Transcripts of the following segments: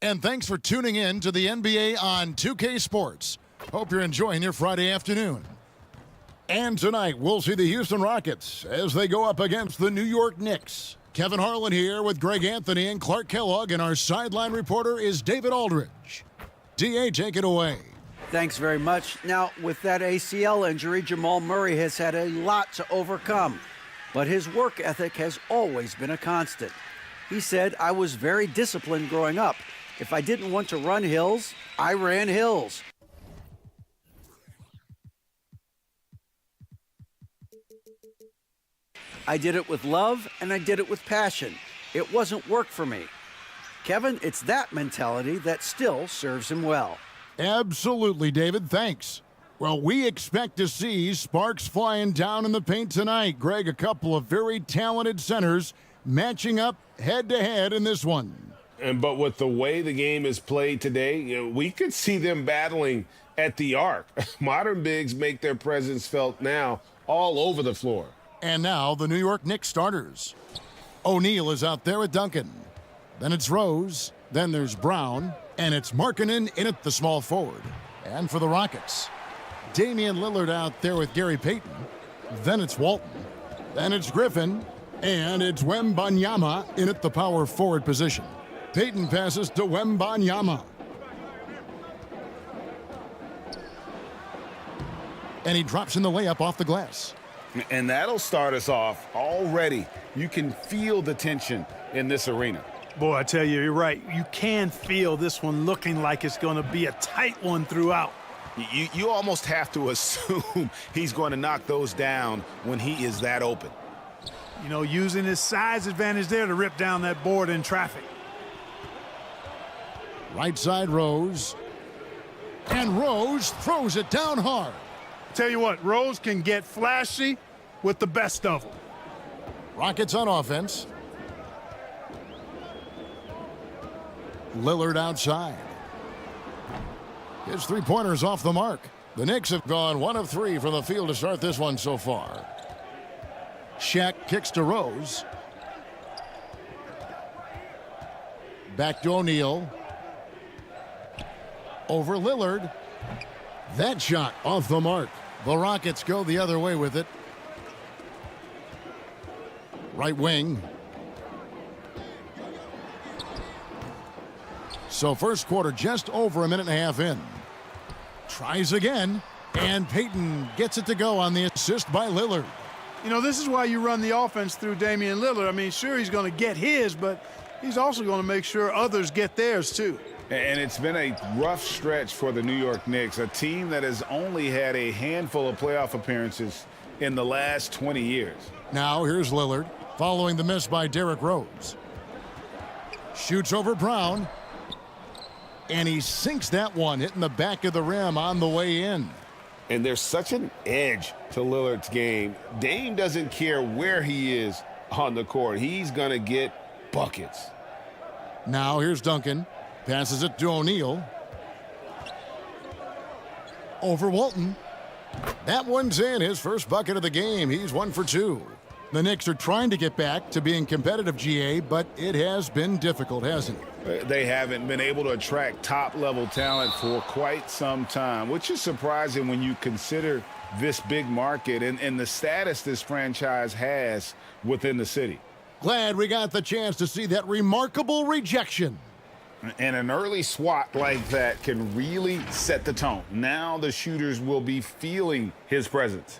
And thanks for tuning in to the NBA on 2K Sports. Hope you're enjoying your Friday afternoon. And tonight, we'll see the Houston Rockets as they go up against the New York Knicks. Kevin Harlan here with Greg Anthony and Clark Kellogg, and our sideline reporter is David Aldridge. DA, take it away. Thanks very much. Now, with that ACL injury, Jamal Murray has had a lot to overcome, but his work ethic has always been a constant. He said, "I was very disciplined growing up. If I didn't want to run hills, I ran hills." I did it with love, and I did it with passion. It wasn't work for me. Kevin, it's that mentality that still serves him well. Absolutely, David. Thanks. Well, we expect to see sparks flying down in the paint tonight. Greg, a couple of very talented centers matching up head-to-head in this one. But with the way the game is played today, we could see them battling at the arc. Modern bigs make their presence felt now all over the floor. And now the New York Knicks starters. O'Neal is out there with Duncan. Then it's Rose. Then there's Brown. And it's Markkanen in at the small forward. And for the Rockets, Damian Lillard out there with Gary Payton. Then it's Walton. Then it's Griffin. And it's Wembanyama in at the power forward position. Payton passes to Wembanyama. And he drops in the layup off the glass. And that'll start us off already. You can feel the tension in this arena. Boy, I tell you, you're right. You can feel this one looking like it's going to be a tight one throughout. You almost have to assume he's going to knock those down when he is that open. You know, using his size advantage there to rip down that board in traffic. Right side Rose. And Rose throws it down hard. Tell you what, Rose can get flashy with the best of them. Rockets on offense. Lillard outside. His three-pointer's off the mark. The Knicks have gone 1 of 3 from the field to start this one so far. Shaq kicks to Rose. Back to O'Neal. Over Lillard. That shot off the mark. The Rockets go the other way with it. Right wing. So first quarter just over a minute and a half in. Tries again. And Payton gets it to go on the assist by Lillard. You know, this is why you run the offense through Damian Lillard. I mean, sure, he's going to get his, but he's also going to make sure others get theirs too. And it's been a rough stretch for the New York Knicks, a team that has only had a handful of playoff appearances in the last 20 years. Now here's Lillard, following the miss by Derrick Rose. Shoots over Brown. And he sinks that one, hitting the back of the rim on the way in. And there's such an edge to Lillard's game. Dame doesn't care where he is on the court. He's going to get buckets. Now here's Duncan. Passes it to O'Neal. Over Walton. That one's in, his first bucket of the game. He's 1 for 2. The Knicks are trying to get back to being competitive, GA, but it has been difficult, hasn't it? They haven't been able to attract top-level talent for quite some time, which is surprising when you consider this big market and the status this franchise has within the city. Glad we got the chance to see that remarkable rejection. And an early swat like that can really set the tone. Now the shooters will be feeling his presence.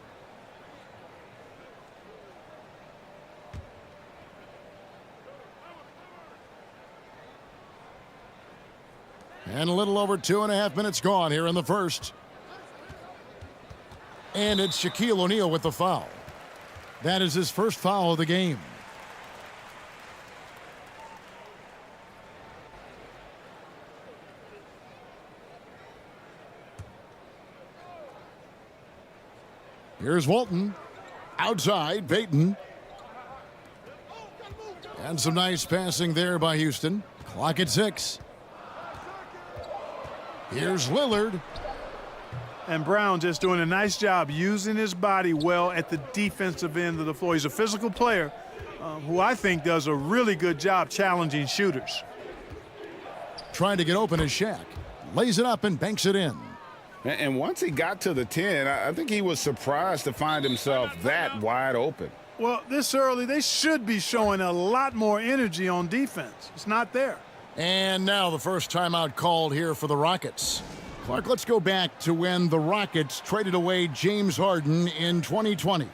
And a little over 2.5 minutes gone here in the first. And it's Shaquille O'Neal with the foul. That is his first foul of the game. Here's Walton. Outside, Payton. And some nice passing there by Houston. Clock at 6. Here's Lillard. And Brown just doing a nice job using his body well at the defensive end of the floor. He's a physical player who I think does a really good job challenging shooters. trying to get open as Shaq. Lays it up and banks it in. And once he got to the 10, I think he was surprised to find himself that wide open. Well, this early, they should be showing a lot more energy on defense. It's not there. And now the first timeout called here for the Rockets. Clark, let's go back to when the Rockets traded away James Harden in 2020.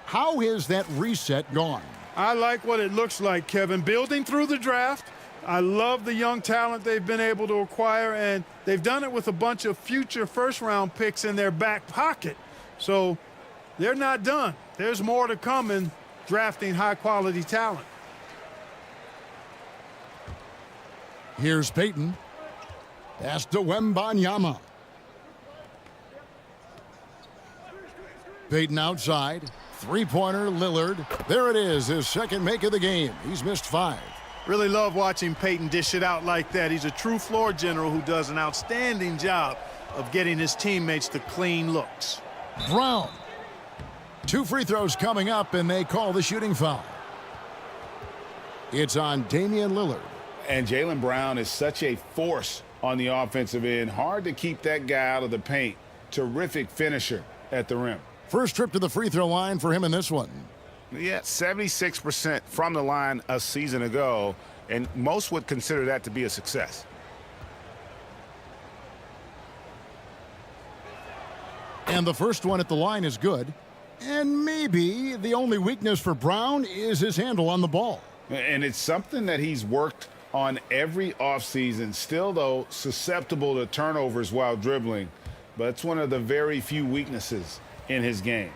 How has that reset gone? I like what it looks like, Kevin. Building through the draft. I love the young talent they've been able to acquire, and they've done it with a bunch of future first-round picks in their back pocket. So they're not done. There's more to come in drafting high-quality talent. Here's Peyton. Pass to Wembanyama. Peyton outside. Three-pointer, Lillard. There it is, his second make of the game. He's missed 5. Really love watching Peyton dish it out like that. He's a true floor general who does an outstanding job of getting his teammates to clean looks. Brown. 2 free throws coming up, and they call the shooting foul. It's on Damian Lillard. And Jalen Brown is such a force on the offensive end. Hard to keep that guy out of the paint. Terrific finisher at the rim. First trip to the free throw line for him in this one. Yeah, 76% from the line a season ago, and most would consider that to be a success. And the first one at the line is good. And maybe the only weakness for Brown is his handle on the ball. And it's something that he's worked on every offseason. Still, though, susceptible to turnovers while dribbling. But it's one of the very few weaknesses in his game.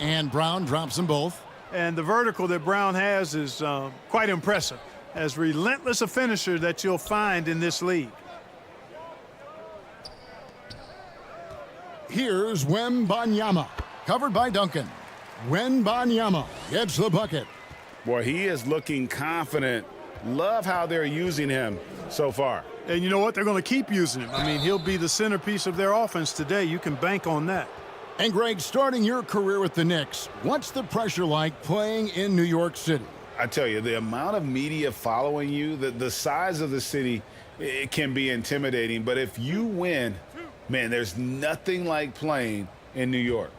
And Brown drops them both. And the vertical that Brown has is quite impressive. As relentless a finisher that you'll find in this league. Here's Wembanyama. Covered by Duncan. Wembanyama gets the bucket. Boy, he is looking confident. Love how they're using him so far. And you know what? They're going to keep using him. I mean, he'll be the centerpiece of their offense today. You can bank on that. And Greg, starting your career with the Knicks, what's the pressure like playing in New York City? I tell you, the amount of media following you, the size of the city, it can be intimidating. But if you win, man, there's nothing like playing in New York.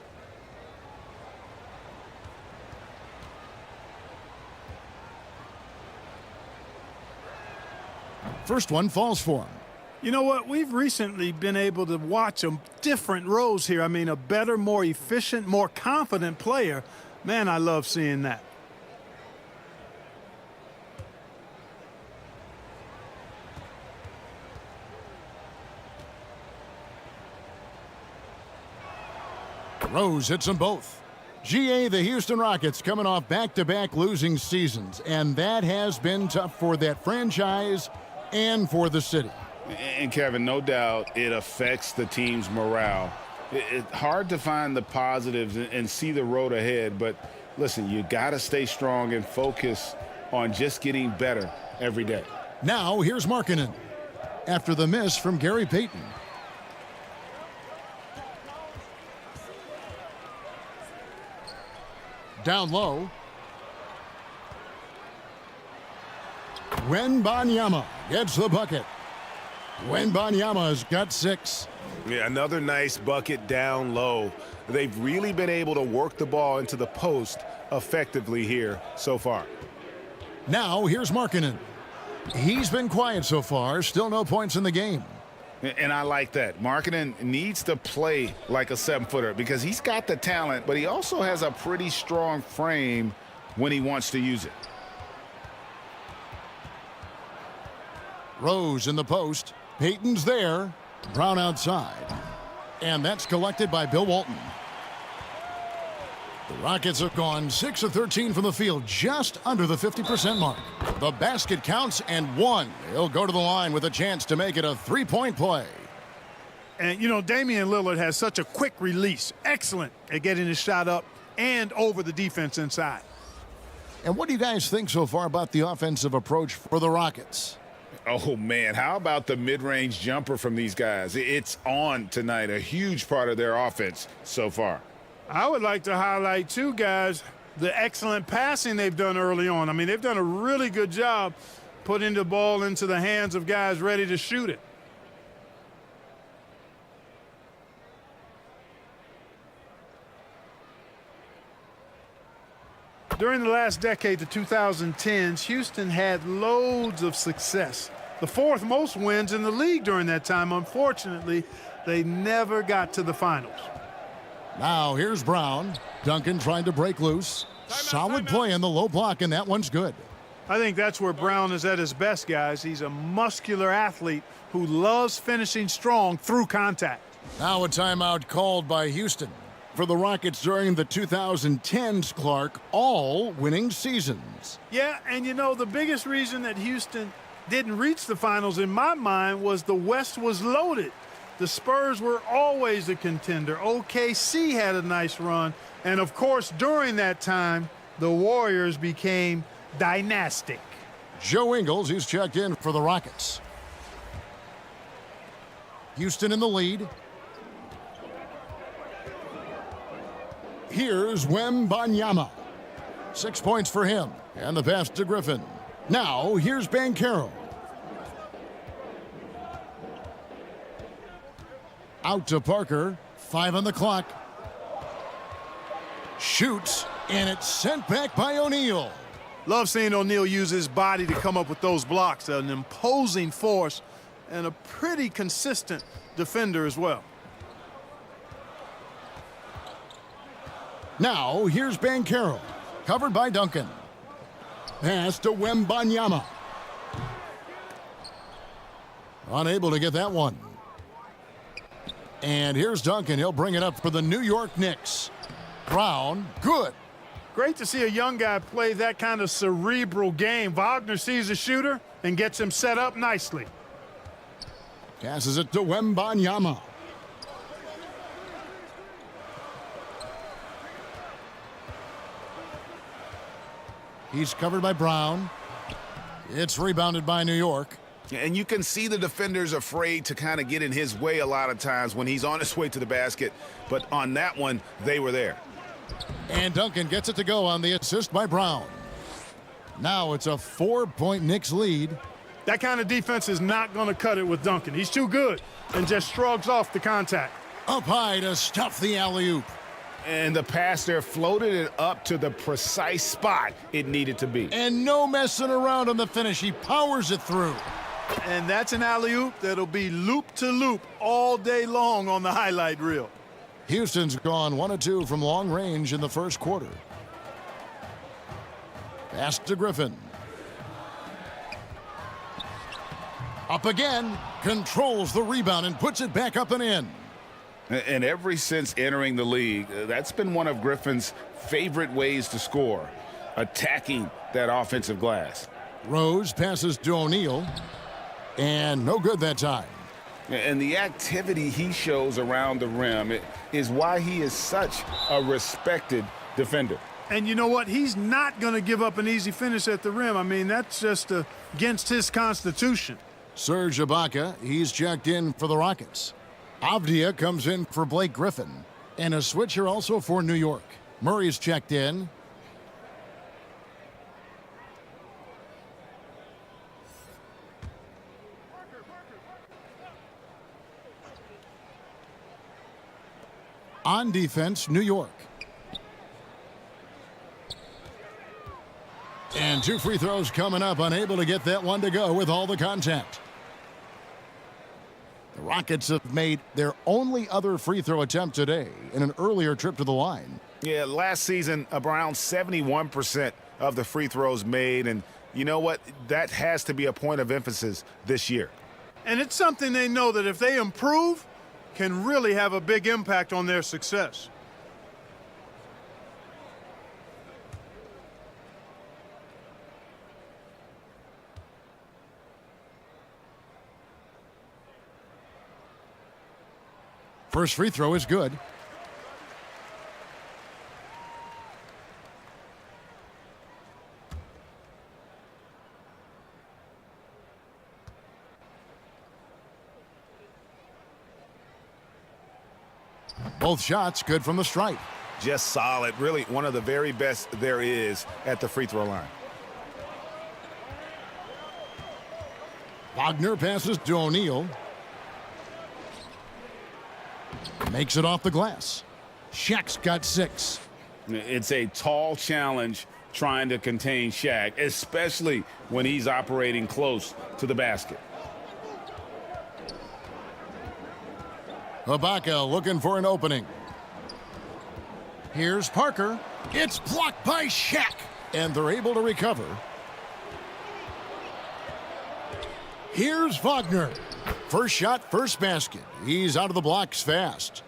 First one falls for him. You know what? We've recently been able to watch different roles here. I mean, a better, more efficient, more confident player. Man, I love seeing that. Rose hits them both. GA, the Houston Rockets coming off back-to-back losing seasons, and that has been tough for that franchise and for the city. And Kevin, no doubt it affects the team's morale. It's hard to find the positives and see the road ahead, but listen, you got to stay strong and focus on just getting better every day. Now here's Markkanen after the miss from Gary Payton. Down low. Wembanyama gets the bucket. Wembanyama's got 6. Yeah, another nice bucket down low. They've really been able to work the ball into the post effectively here so far. Now here's Markkanen. He's been quiet so far. Still no points in the game. And I like that. Markkanen needs to play like a 7-footer because he's got the talent, but he also has a pretty strong frame when he wants to use it. Rose in the post. Payton's there. Brown outside. And that's collected by Bill Walton. The Rockets have gone 6 of 13 from the field, just under the 50% mark. The basket counts and 1. He'll go to the line with a chance to make it a 3-point play. And, you know, Damian Lillard has such a quick release. Excellent at getting his shot up and over the defense inside. And what do you guys think so far about the offensive approach for the Rockets? Oh, man, how about the mid-range jumper from these guys? It's on tonight, a huge part of their offense so far. I would like to highlight 2 guys the excellent passing they've done early on. I mean, they've done a really good job putting the ball into the hands of guys ready to shoot it. During the last decade, the 2010s, Houston had loads of success. The fourth most wins in the league during that time. Unfortunately, they never got to the finals. Now here's Brown. Duncan trying to break loose. Solid play in the low block, and that one's good. I think that's where Brown is at his best, guys. He's a muscular athlete who loves finishing strong through contact. Now a timeout called by Houston. For the Rockets during the 2010s, Clark, all winning seasons. Yeah, and you know, the biggest reason that Houston didn't reach the finals in my mind was the West was loaded. The Spurs were always a contender. OKC had a nice run. And of course, during that time, the Warriors became dynastic. Joe Ingles, he's checked in for the Rockets. Houston in the lead. Here's Wembanyama. 6 points for him. And the pass to Griffin. Now, here's Banchero. Out to Parker. 5 on the clock. Shoots, and it's sent back by O'Neal. Love seeing O'Neal use his body to come up with those blocks. An imposing force and a pretty consistent defender as well. Now, here's Banchero. Covered by Duncan. Pass to Wembanyama. Unable to get that one. And here's Duncan. He'll bring it up for the New York Knicks. Brown, good. Great to see a young guy play that kind of cerebral game. Wagner sees a shooter and gets him set up nicely. Passes it to Wembanyama. He's covered by Brown. It's rebounded by New York. And you can see the defenders afraid to kind of get in his way a lot of times when he's on his way to the basket. But on that one, they were there. And Duncan gets it to go on the assist by Brown. Now it's a 4-point Knicks lead. That kind of defense is not going to cut it with Duncan. He's too good and just shrugs off the contact. Up high to stuff the alley-oop. And the pass there floated it up to the precise spot it needed to be. And no messing around on the finish. He powers it through. And that's an alley-oop that'll be loop to loop all day long on the highlight reel. Houston's gone 1 of 2 from long range in the first quarter. Pass to Griffin. Up again. Controls the rebound and puts it back up and in. And ever since entering the league, that's been one of Griffin's favorite ways to score, attacking that offensive glass. Rose passes to O'Neal. And no good that time. And the activity he shows around the rim is why he is such a respected defender. And you know what? He's not going to give up an easy finish at the rim. I mean, that's just against his constitution. Serge Ibaka, he's checked in for the Rockets. Avdia comes in for Blake Griffin. And a switcher also for New York. Murray's checked in. On defense, New York. And 2 free throws coming up, unable to get that one to go with all the contact. The Rockets have made their only other free throw attempt today in an earlier trip to the line. Yeah, last season, around 71% of the free throws made. And you know what? That has to be a point of emphasis this year. And it's something they know that if they improve, can really have a big impact on their success. First free throw is good. Both shots good from the stripe. just solid. Really one of the very best there is at the free throw line. Wagner passes to O'Neal. Makes it off the glass. Shaq's got 6. It's a tall challenge trying to contain Shaq, especially when he's operating close to the basket. Ibaka looking for an opening. Here's Parker. It's blocked by Shaq, and they're able to recover. Here's Wagner. First shot, first basket. He's out of the blocks fast.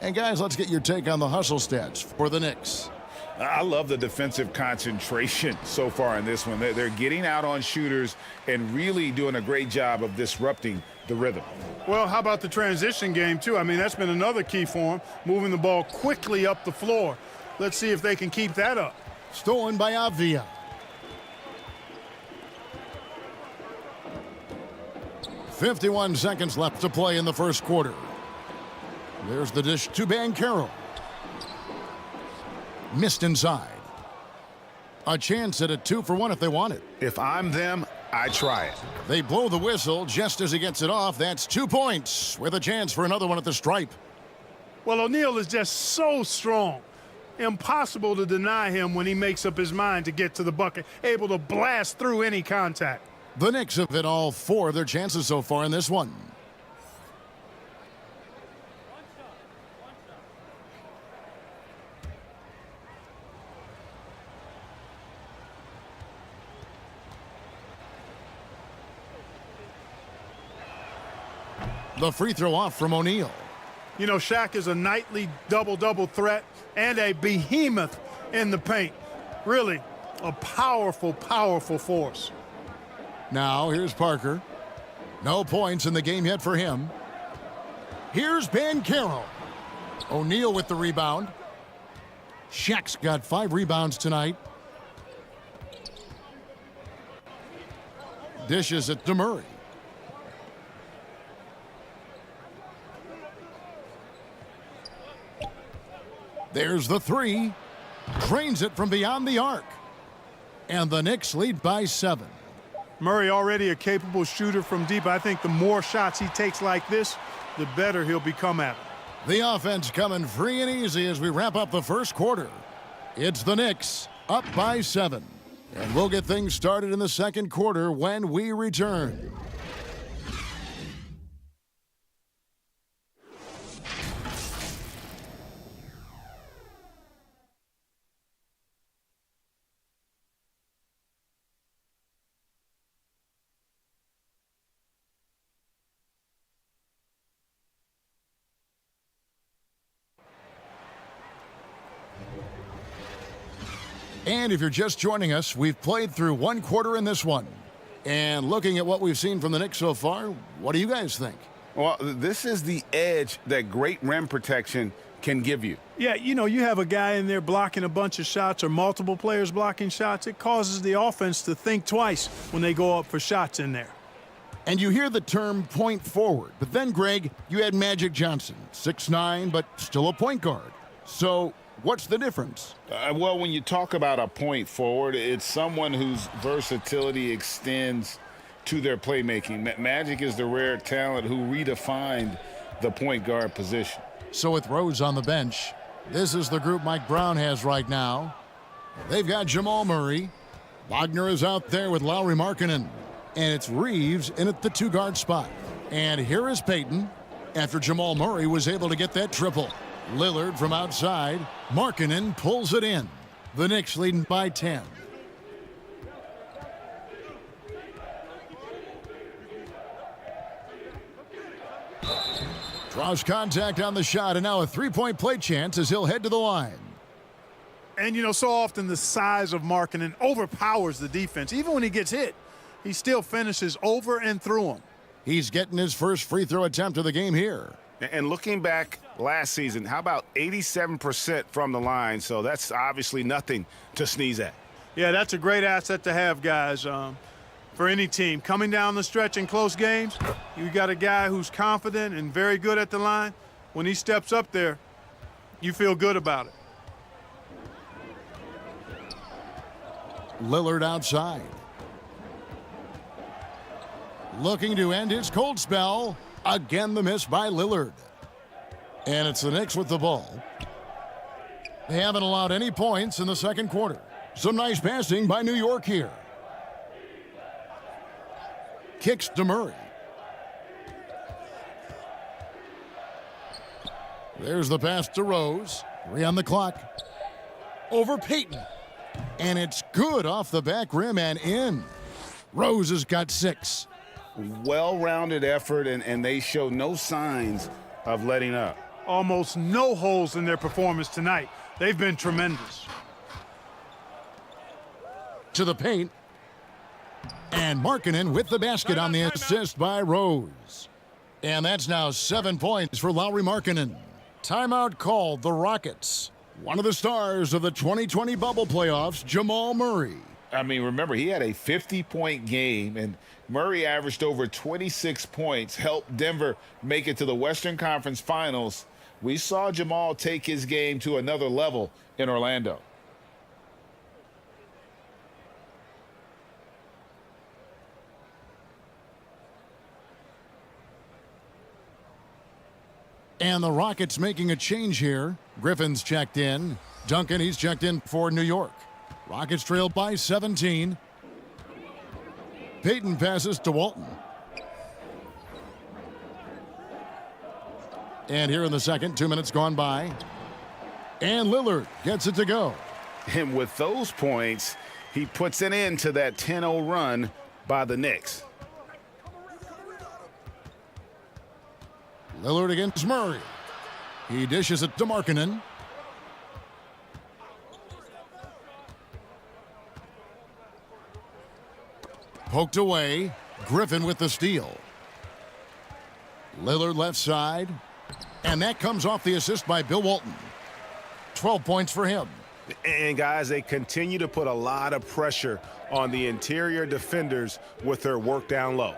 And guys, let's get your take on the hustle stats for the Knicks. I love the defensive concentration so far in this one. They're getting out on shooters and really doing a great job of disrupting the rhythm. Well, how about the transition game, too? I mean, that's been another key for them, moving the ball quickly up the floor. Let's see if they can keep that up. Stolen by Avdia. "51 seconds left to play in the first quarter. There's the dish to Banchero. Missed inside. A chance at a 2-for-1 if they want it. If I'm them, I try it. They blow the whistle just as he gets it off. That's 2 points with a chance for another one at the stripe. Well, O'Neal is just so strong. Impossible to deny him when he makes up his mind to get to the bucket, able to blast through any contact. The Knicks have hit all 4 of their chances so far in this one. The free throw off from O'Neal. You know, Shaq is a nightly double-double threat and a behemoth in the paint. Really a powerful, powerful force. Now here's Parker. No points in the game yet for him. Here's Banchero. O'Neal with the rebound. Shaq's got 5 rebounds tonight. Dishes it to Murray. There's the 3. Drains it from beyond the arc. And the Knicks lead by 7. Murray already a capable shooter from deep. I think the more shots he takes like this, the better he'll become at it. The offense coming free and easy as we wrap up the first quarter. It's the Knicks up by 7. And we'll get things started in the second quarter when we return. And if you're just joining us, we've played through 1 quarter in this one. And looking at what we've seen from the Knicks so far, what do you guys think? Well, this is the edge that great rim protection can give you. Yeah, you know, you have a guy in there blocking a bunch of shots or multiple players blocking shots. It causes the offense to think twice when they go up for shots in there. And you hear the term point forward. But then, Greg, you had Magic Johnson, 6'9", but still a point guard. So what's the difference? Well, when you talk about a point forward, it's someone whose versatility extends to their playmaking. Magic is the rare talent who redefined the point guard position. So with Rose on the bench, this is the group Mike Brown has right now. They've got Jamal Murray. Wagner is out there with Lauri Markkanen. And it's Reeves in at the 2-guard spot. And here is Payton after Jamal Murray was able to get that triple. Lillard from outside. Markkanen pulls it in. The Knicks leading by 10. Draws contact on the shot, and now a 3-point play chance as he'll head to the line. And, you know, so often the size of Markkanen overpowers the defense. Even when he gets hit, he still finishes over and through him. He's getting his first free throw attempt of the game here. And looking back last season, how about 87% from the line? So that's obviously nothing to sneeze at. Yeah, that's a great asset to have, guys, for any team. Coming down the stretch in close games, you got a guy who's confident and very good at the line. When he steps up there, you feel good about it. Lillard outside. Looking to end his cold spell. Again, the miss by Lillard. And it's the Knicks with the ball. They haven't allowed any points in the second quarter. Some nice passing by New York here. Kicks to Murray. There's the pass to Rose. 3 on the clock. Over Payton. And it's good off the back rim and in. Rose has got 6. Well-rounded effort, and they show no signs of letting up. Almost no holes in their performance tonight. They've been tremendous. To the paint. And Markkanen with the basket on the assist by Rose. And that's now 7 points for Lauri Markkanen. Timeout called the Rockets. One of the stars of the 2020 bubble playoffs, Jamal Murray. I mean, remember, he had a 50-point game, and Murray averaged over 26 points, helped Denver make it to the Western Conference Finals. We saw Jamal take his game to another level in Orlando. And the Rockets making a change here. Griffin's checked in. Duncan, he's checked in for New York. Rockets trail by 17. Payton passes to Walton. And here in the second, 2 minutes gone by. And Lillard gets it to go. And with those points, he puts an end to that 10-0 run by the Knicks. Lillard against Murray. He dishes it to Markkanen. Poked away. Griffin with the steal. Lillard left side. And that comes off the assist by Bill Walton. 12 points for him. And, guys, they continue to put a lot of pressure on the interior defenders with their work down low.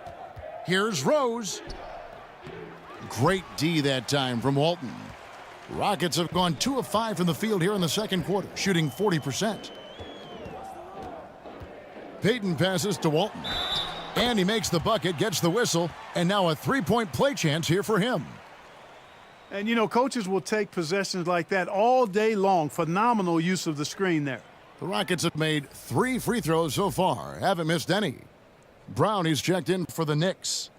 Here's Rose. Great D that time from Walton. Rockets have gone 2 of 5 from the field here in the second quarter, shooting 40%. Payton passes to Walton. And he makes the bucket, gets the whistle, and now a 3-point play chance here for him. And, you know, coaches will take possessions like that all day long. Phenomenal use of the screen there. The Rockets have made 3 free throws so far, haven't missed any. Brown, he's checked in for the Knicks.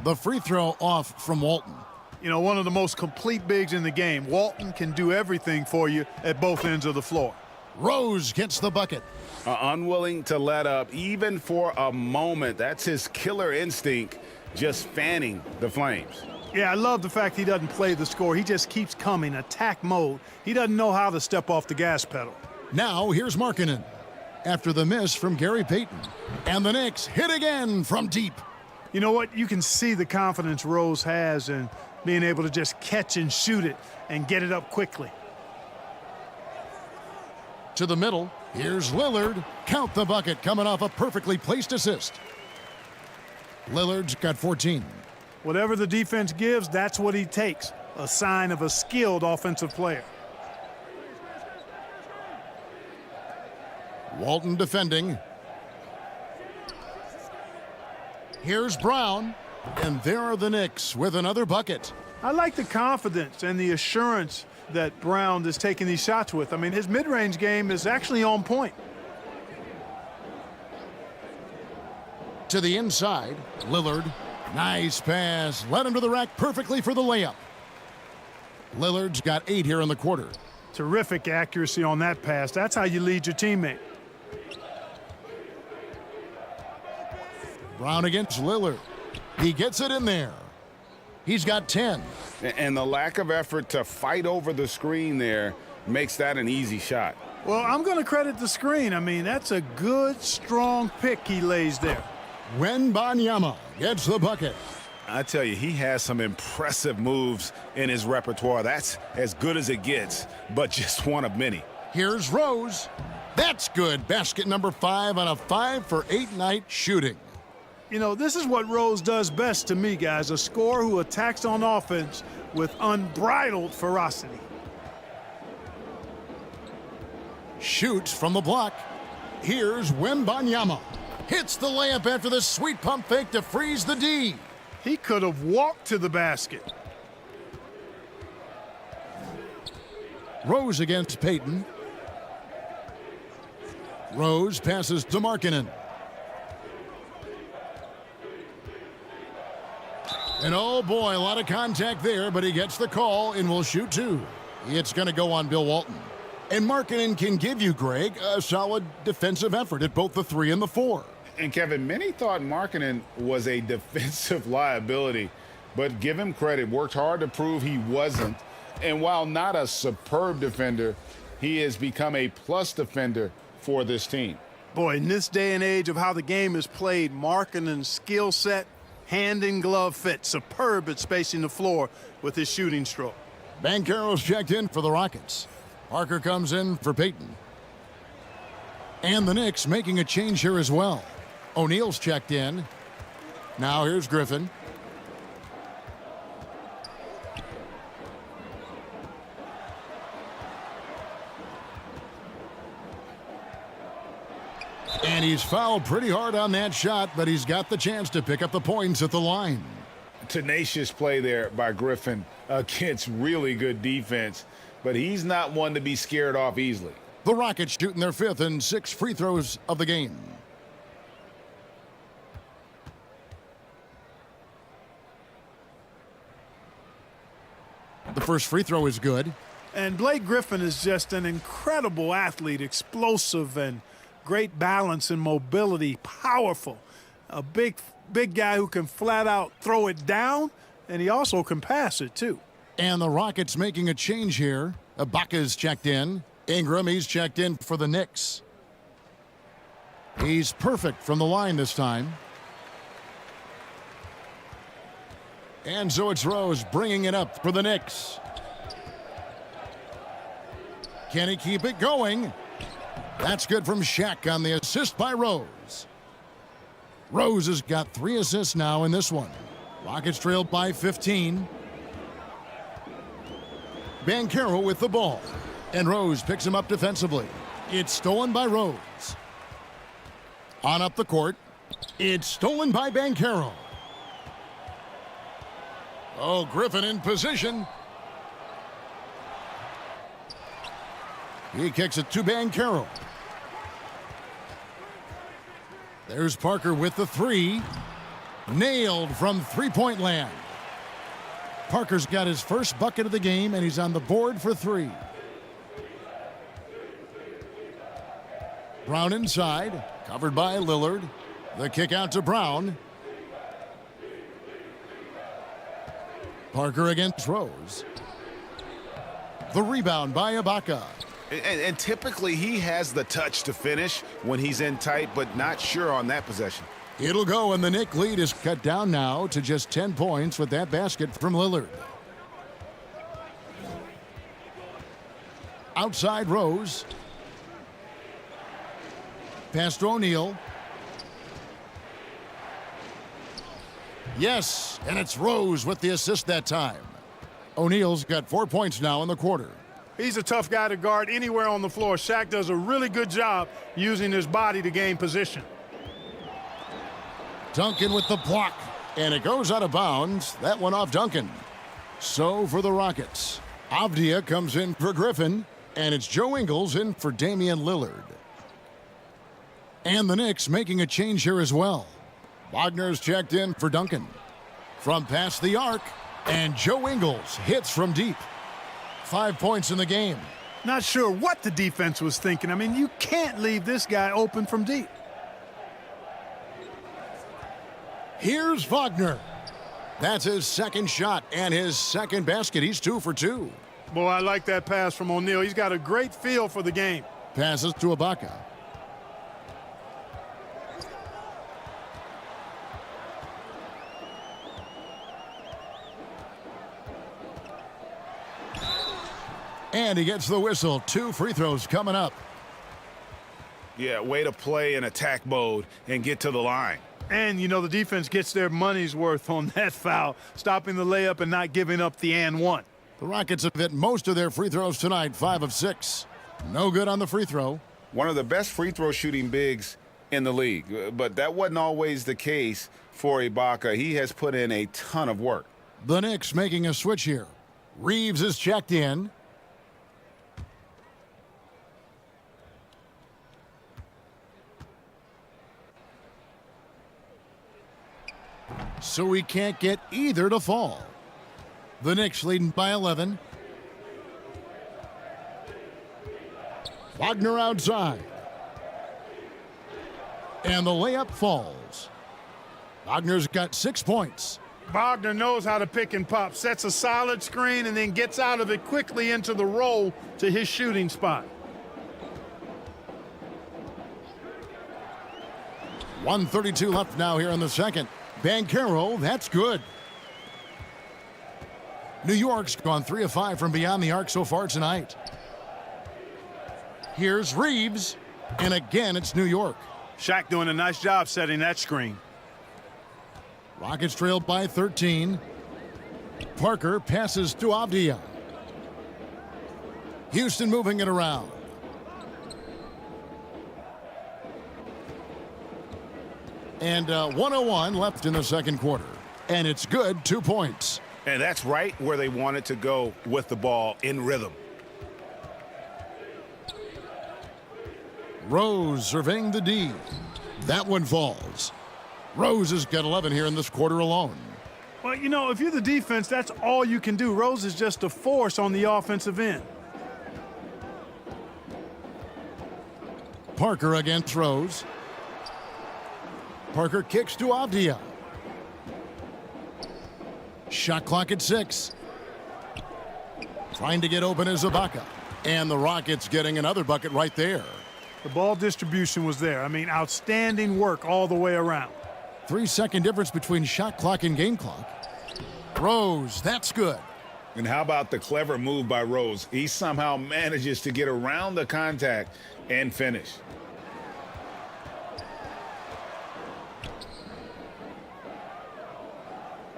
The free throw off from Walton. You know, one of the most complete bigs in the game. Walton can do everything for you at both ends of the floor. Rose gets the bucket. Unwilling to let up even for a moment. That's his killer instinct, just fanning the flames. Yeah, I love the fact he doesn't play the score. He just keeps coming, attack mode. He doesn't know how to step off the gas pedal. Now here's Markkanen. After the miss from Gary Payton. And the Knicks hit again from deep. You know what? You can see the confidence Rose has in being able to just catch and shoot it and get it up quickly. To the middle. Here's Lillard. Count the bucket coming off a perfectly placed assist. Lillard's got 14. Whatever the defense gives, that's what he takes. A sign of a skilled offensive player. Walton defending. Here's Brown. And there are the Knicks with another bucket. I like the confidence and the assurance that Brown is taking these shots with. I mean, his mid-range game is actually on point. To the inside, Lillard. Nice pass. Led him to the rack perfectly for the layup. Lillard's got 8 here in the quarter. Terrific accuracy on that pass. That's how you lead your teammate. Brown against Lillard. He gets it in there. He's got 10. And the lack of effort to fight over the screen there makes that an easy shot. Well, I'm going to credit the screen. I mean, that's a good, strong pick he lays there. Wembanyama gets the bucket. I tell you, he has some impressive moves in his repertoire. That's as good as it gets, but just one of many. Here's Rose. That's good. Basket number 5 on a 5-for-8 night shooting. You know, this is what Rose does best to me, guys. A scorer who attacks on offense with unbridled ferocity. Shoots from the block. Here's Wembanyama. Hits the layup after the sweet pump fake to freeze the D. He could have walked to the basket. Rose against Payton. Rose passes to Markkanen. And oh boy, a lot of contact there, but he gets the call and will shoot 2. It's going to go on Bill Walton. And Markkanen can give you, Greg, a solid defensive effort at both the 3 and the 4. And Kevin, many thought Markkanen was a defensive liability, but give him credit, worked hard to prove he wasn't. And while not a superb defender, he has become a plus defender for this team. Boy, in this day and age of how the game is played, Markkanen's skill set, hand and glove fit, superb at spacing the floor with his shooting stroke. Banchero's checked in for the Rockets. Parker comes in for Payton. And the Knicks making a change here as well. O'Neal's checked in. Now here's Griffin. And he's fouled pretty hard on that shot, but he's got the chance to pick up the points at the line. Tenacious play there by Griffin against really good defense, but he's not one to be scared off easily. The Rockets shooting their 5th and 6th free throws of the game. The first free throw is good. And Blake Griffin is just an incredible athlete, explosive and great balance and mobility, powerful. A big guy who can flat out throw it down, and he also can pass it too. And the Rockets making a change here. Ibaka's checked in. Ingram, he's checked in for the Knicks. He's perfect from the line this time. And so it's Rose bringing it up for the Knicks. Can he keep it going? That's good from Shaq on the assist by Rose. Rose has got 3 assists now in this one. Rockets trailed by 15. Banchero with the ball. And Rose picks him up defensively. It's stolen by Rose. On up the court. It's stolen by Banchero. Oh, Griffin in position. He kicks it to Banchero. There's Parker with the 3. Nailed from three-point land. Parker's got his first bucket of the game, and he's on the board for 3. Brown inside, covered by Lillard. The kick out to Brown. Parker against Rose. The rebound by Ibaka. And typically he has the touch to finish when he's in tight, but not sure on that possession. It'll go, and the Knicks lead is cut down now to just 10 points with that basket from Lillard. Outside Rose. Pass to O'Neal. Yes, and it's Rose with the assist that time. O'Neal's got 4 points now in the quarter. He's a tough guy to guard anywhere on the floor. Shaq does a really good job using his body to gain position. Duncan with the block, and it goes out of bounds. That one off Duncan. So for the Rockets, Avdia comes in for Griffin, and it's Joe Ingles in for Damian Lillard. And the Knicks making a change here as well. Wagner's checked in for Duncan. From past the arc, and Joe Ingles hits from deep. 5 points in the game. Not sure what the defense was thinking. I mean, you can't leave this guy open from deep. Here's Wagner. That's his second shot and his second basket. He's 2 for 2. Boy, I like that pass from O'Neal. He's got a great feel for the game. Passes to Ibaka. And he gets the whistle. 2 free throws coming up. Yeah, way to play in attack mode and get to the line. And, you know, the defense gets their money's worth on that foul, stopping the layup and not giving up the and one. The Rockets have hit most of their free throws tonight, 5 of 6. No good on the free throw. One of the best free throw shooting bigs in the league, but that wasn't always the case for Ibaka. He has put in a ton of work. The Knicks making a switch here. Reeves is checked in. So we can't get either to fall. The Knicks leading by 11. Wagner outside. And the layup falls. Wagner's got 6 points. Wagner knows how to pick and pop, sets a solid screen, and then gets out of it quickly into the roll to his shooting spot. 1:32 left now here in the second. Banchero, that's good. New York's gone 3 of 5 from beyond the arc so far tonight. Here's Reeves, and again it's New York. Shaq doing a nice job setting that screen. Rockets trailed by 13. Parker passes to Avdia. Houston moving it around. And 1:01 left in the second quarter. And it's good, 2 points. And that's right where they wanted to go with the ball, in rhythm. Rose surveying the D. That one falls. Rose has got 11 here in this quarter alone. Well, you know, if you're the defense, that's all you can do. Rose is just a force on the offensive end. Parker against Rose. Parker kicks to Avdia. Shot clock at 6. Trying to get open is Ibaka. And the Rockets getting another bucket right there. The ball distribution was there. I mean, outstanding work all the way around. 3-second difference between shot clock and game clock. Rose, that's good. And how about the clever move by Rose? He somehow manages to get around the contact and finish.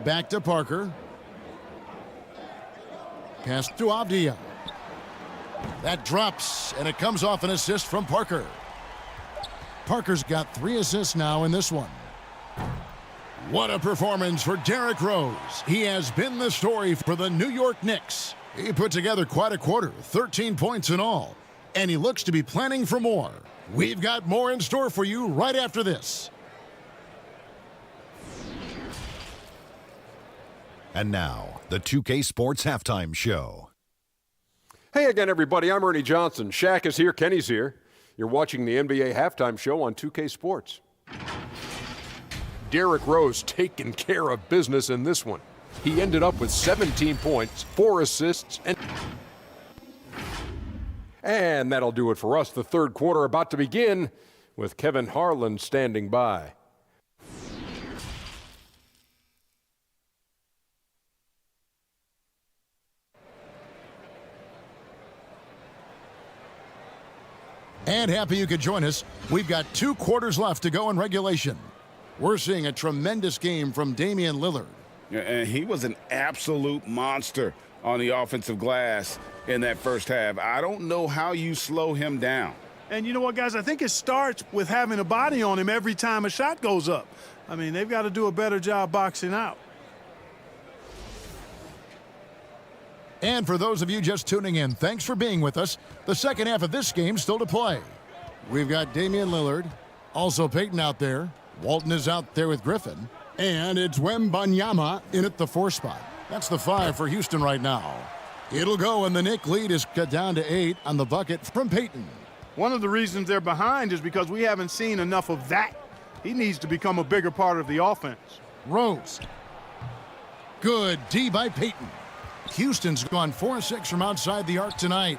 Back to Parker. Pass to Avdia. That drops, and it comes off an assist from Parker. Parker's got 3 assists now in this one. What a performance for Derrick Rose. He has been the story for the New York Knicks. He put together quite a quarter, 13 points in all. And he looks to be planning for more. We've got more in store for you right after this. And now, the 2K Sports Halftime Show. Hey again, everybody. I'm Ernie Johnson. Shaq is here. Kenny's here. You're watching the NBA Halftime Show on 2K Sports. Derrick Rose taking care of business in this one. He ended up with 17 points, 4 assists, and that'll do it for us. The third quarter about to begin with Kevin Harlan standing by. And happy you could join us. We've got 2 quarters left to go in regulation. We're seeing a tremendous game from Damian Lillard. And he was an absolute monster on the offensive glass in that first half. I don't know how you slow him down. And you know what, guys? I think it starts with having a body on him every time a shot goes up. I mean, they've got to do a better job boxing out. And for those of you just tuning in, thanks for being with us. The second half of this game still to play. We've got Damian Lillard, also Peyton out there. Walton is out there with Griffin. And it's Wembanyama in at the 4 spot. That's the 5 for Houston right now. It'll go, and the Knicks lead is cut down to 8 on the bucket from Peyton. One of the reasons they're behind is because we haven't seen enough of that. He needs to become a bigger part of the offense. Rose. Good D by Peyton. Houston's gone 4-6 from outside the arc tonight.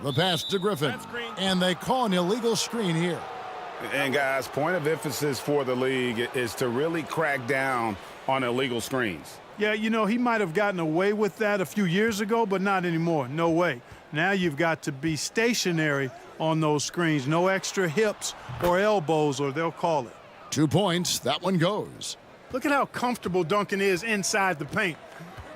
The pass to Griffin. And they call an illegal screen here. And guys, point of emphasis for the league is to really crack down on illegal screens. Yeah, you know, he might have gotten away with that a few years ago, but not anymore. No way. Now you've got to be stationary on those screens. No extra hips or elbows, or they'll call it. 2 points. That one goes. Look at how comfortable Duncan is inside the paint.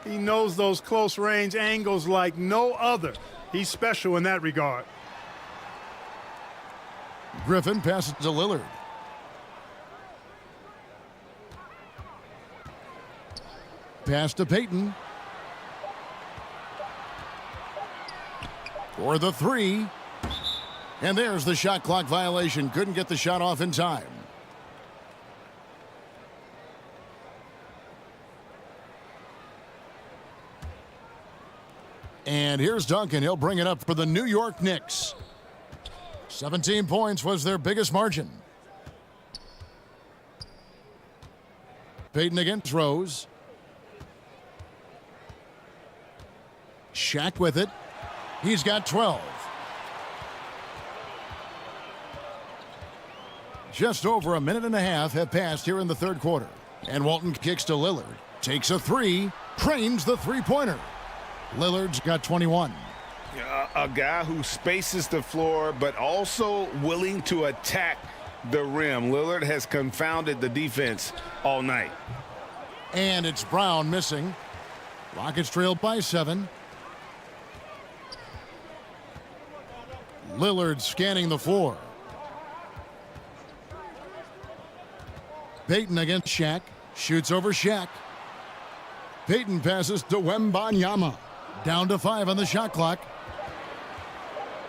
He knows those close range angles like no other. He's special in that regard. Griffin passes to Lillard. Pass to Payton. For the three. And there's the shot clock violation. Couldn't get the shot off in time. And here's Duncan. He'll bring it up for the New York Knicks. 17 points was their biggest margin. Payton again throws. Shaq with it. He's got 12. Just over a minute and a half have passed here in the third quarter. And Walton kicks to Lillard. Takes a three. Trains the three-pointer. Lillard's got 21. A guy who spaces the floor, but also willing to attack the rim. Lillard has confounded the defense all night. And it's Brown missing. Rockets trail by 7. Lillard scanning the floor. Payton against Shaq. Shoots over Shaq. Payton passes to Wembanyama. Down to 5 on the shot clock.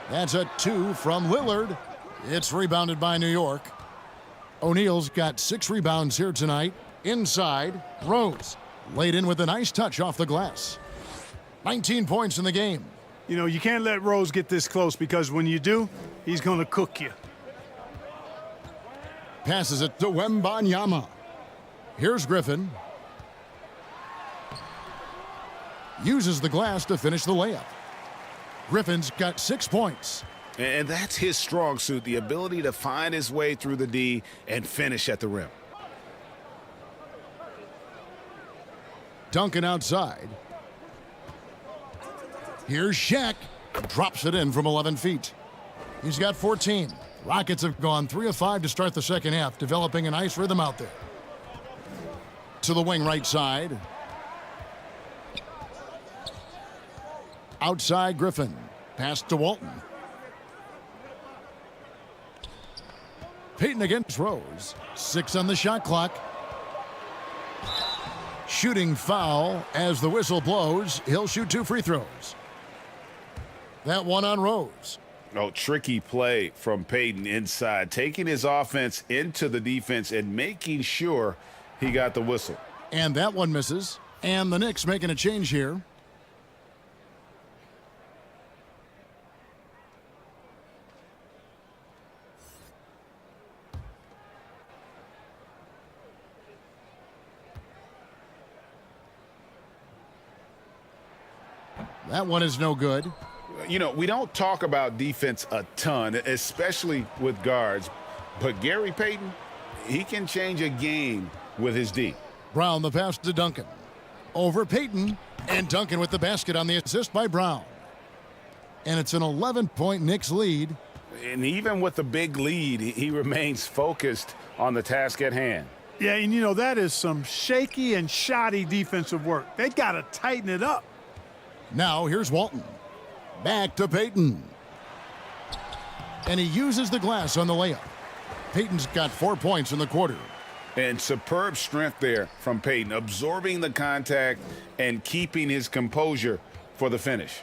That's a 2 from Lillard. It's rebounded by New York. O'Neal's got 6 rebounds here tonight. Inside, Rose. Laid in with a nice touch off the glass. 19 points in the game. You know, you can't let Rose get this close because when you do, he's going to cook you. Passes it to Wembanyama. Here's Griffin. Uses the glass to finish the layup. Griffin's got 6 points. And that's his strong suit, the ability to find his way through the D and finish at the rim. Duncan outside. Here's Shaq. Drops it in from 11 feet. He's got 14. Rockets have gone 3 of 5 to start the second half, developing a nice rhythm out there. To the wing right side. Outside Griffin. Pass to Walton. Payton against Rose. 6 on the shot clock. Shooting foul as the whistle blows. He'll shoot 2 free throws. That one on Rose. Oh, tricky play from Payton inside, taking his offense into the defense and making sure he got the whistle. And that one misses. And the Knicks making a change here. That one is no good. You know, we don't talk about defense a ton, especially with guards. But Gary Payton, he can change a game with his D. Brown the pass to Duncan. Over Payton. And Duncan with the basket on the assist by Brown. And it's an 11-point Knicks lead. And even with the big lead, he remains focused on the task at hand. Yeah, and you know, that is some shaky and shoddy defensive work. They got to tighten it up. Now here's Walton. Back to Payton. And he uses the glass on the layup. Payton's got 4 points in the quarter. And superb strength there from Payton, absorbing the contact and keeping his composure for the finish.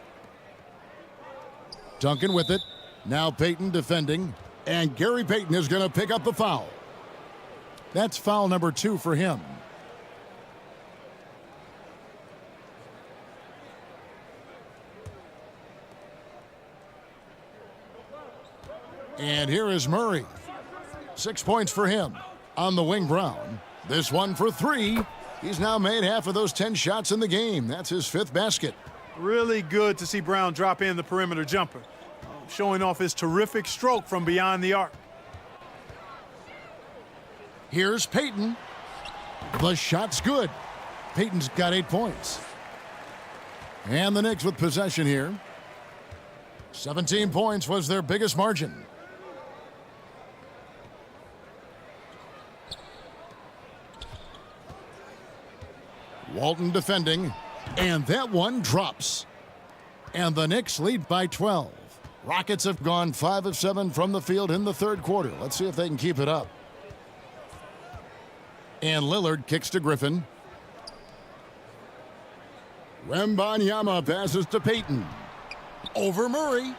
Duncan with it. Now Payton defending. And Gary Payton is going to pick up the foul. That's foul number 2 for him. And here is Murray. 6 points for him. On the wing, Brown. This one for 3. He's now made half of those 10 shots in the game. That's his 5th basket. Really good to see Brown drop in the perimeter jumper, showing off his terrific stroke from beyond the arc. Here's Payton. The shot's good. Payton's got 8 points. And the Knicks with possession here. 17 points was their biggest margin. Walton defending, and that one drops. And the Knicks lead by 12. Rockets have gone 5 of 7 from the field in the third quarter. Let's see if they can keep it up. And Lillard kicks to Griffin. Wembanyama passes to Payton. Over Murray.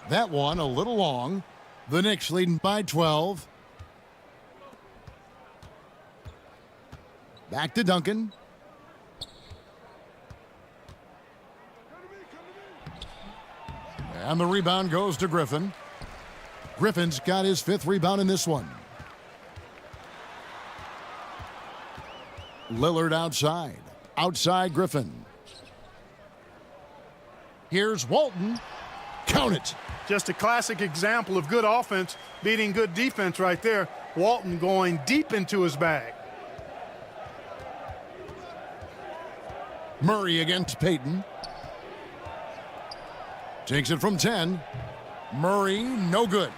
That one a little long. The Knicks leading by 12. Back to Duncan. And the rebound goes to Griffin. Griffin's got his 5th rebound in this one. Lillard outside. Outside Griffin. Here's Walton. Count it. Just a classic example of good offense beating good defense right there. Walton going deep into his bag. Murray against Payton. Takes it from 10. Murray, no good.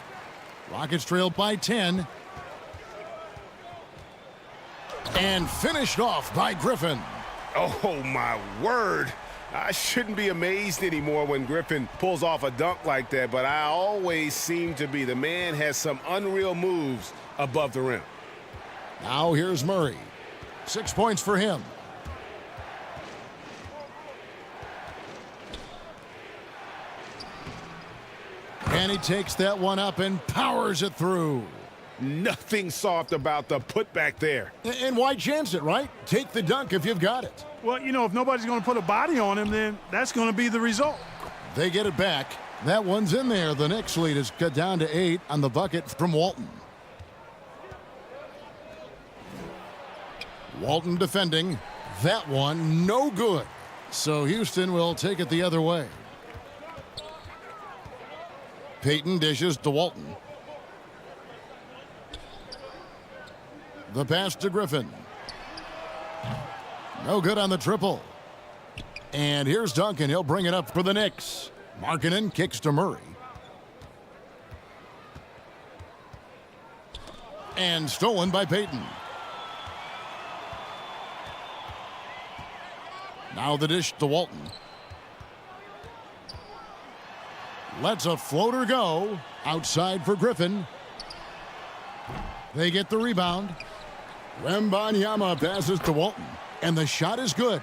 Rockets trailed by 10. And finished off by Griffin. Oh, my word. I shouldn't be amazed anymore when Griffin pulls off a dunk like that, but I always seem to be. The man has some unreal moves above the rim. Now here's Murray. 6 points for him. And he takes that one up and powers it through. Nothing soft about the putback there. And why chance it, right? Take the dunk if you've got it. Well, you know, if nobody's going to put a body on him, then that's going to be the result. They get it back. That one's in there. The Knicks lead is cut down to 8 on the bucket from Walton. Walton defending. That one no good. So Houston will take it the other way. Payton dishes to Walton. The pass to Griffin. No good on the triple. And here's Duncan. He'll bring it up for the Knicks. Markkanen kicks to Murray. And stolen by Payton. Now the dish to Walton. Lets a floater go. Outside for Griffin. They get the rebound. Wembanyama passes to Walton. And the shot is good.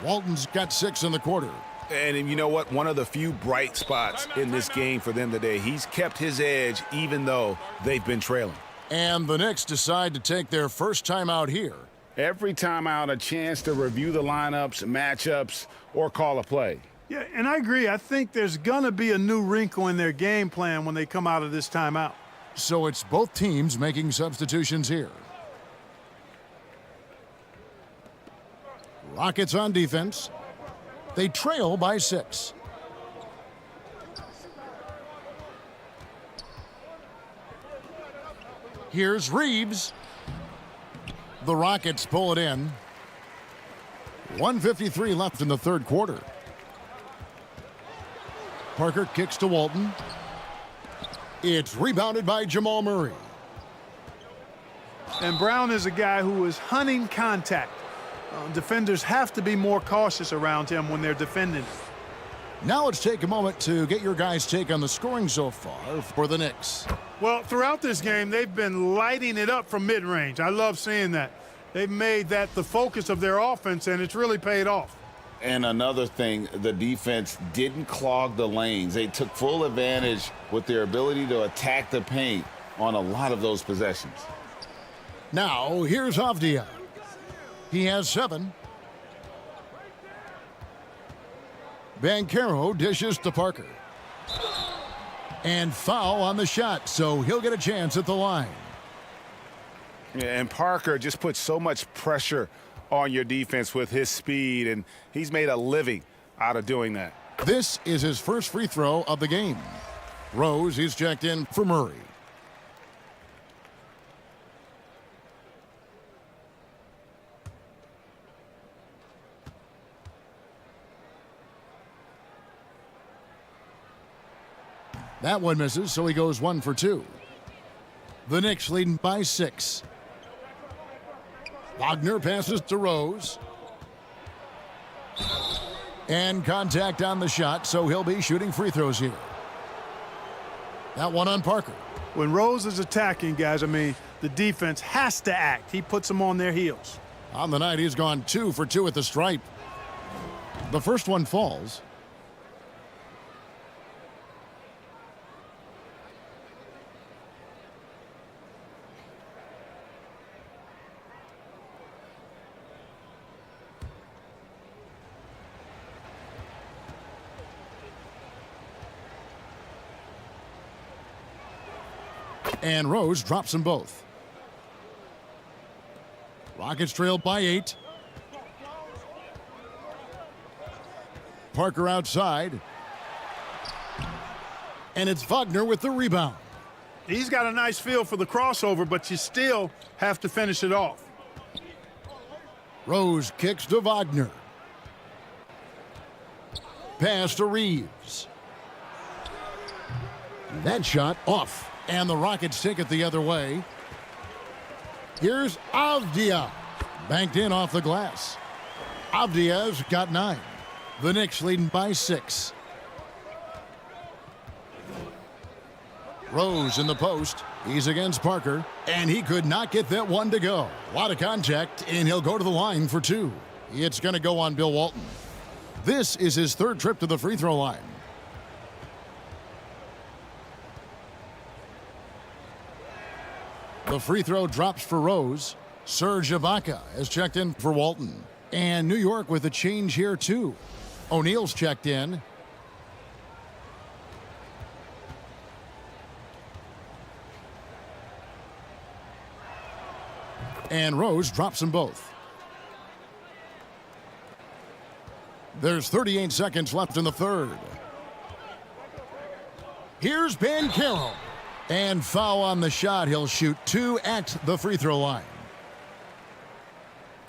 Walton's got 6 in the quarter. And you know what? One of the few bright spots in this game for them today. He's kept his edge even though they've been trailing. And the Knicks decide to take their first time out here. Every time out, a chance to review the lineups, matchups, or call a play. Yeah, and I agree. I think there's going to be a new wrinkle in their game plan when they come out of this timeout. So it's both teams making substitutions here. Rockets on defense. They trail by 6. Here's Reeves. The Rockets pull it in. 1:53 left in the third quarter. Parker kicks to Walton. It's rebounded by Jamal Murray. And Brown is a guy who is hunting contact. Defenders have to be more cautious around him when they're defending. Now let's take a moment to get your guys' take on the scoring so far for the Knicks. Well, throughout this game, they've been lighting it up from mid-range. I love seeing that. They've made that the focus of their offense, and it's really paid off. And another thing, the defense didn't clog the lanes. They took full advantage with their ability to attack the paint on a lot of those possessions. Now, here's Avdia. He has 7. Banchero dishes to Parker. And foul on the shot, so he'll get a chance at the line. Yeah, and Parker just puts so much pressure on your defense with his speed, and he's made a living out of doing that. This is his first free throw of the game. Rose, he's checked in for Murray. That one misses, so he goes 1 for 2. The Knicks leading by 6. Wagner passes to Rose. And contact on the shot, so he'll be shooting free throws here. That one on Parker. When Rose is attacking, guys, the defense has to act. He puts them on their heels. On the night, he's gone 2 for 2 at the stripe. The first one falls. And Rose drops them both. Rockets trail by 8. Parker outside. And it's Wagner with the rebound. He's got a nice feel for the crossover, but you still have to finish it off. Rose kicks to Wagner. Pass to Reeves. That shot off. And the Rockets take it the other way. Here's Avdia. Banked in off the glass. Avdia's got 9. The Knicks leading by 6. Rose in the post. He's against Parker. And he could not get that one to go. A lot of contact, and he'll go to the line for 2. It's going to go on Bill Walton. This is his 3rd trip to the free throw line. The free throw drops for Rose. Serge Ibaka has checked in for Walton. And New York with a change here, too. O'Neal's checked in. And Rose drops them both. There's 38 seconds left in the 3rd. Here's Banchero. And foul on the shot. He'll shoot 2 at the free throw line.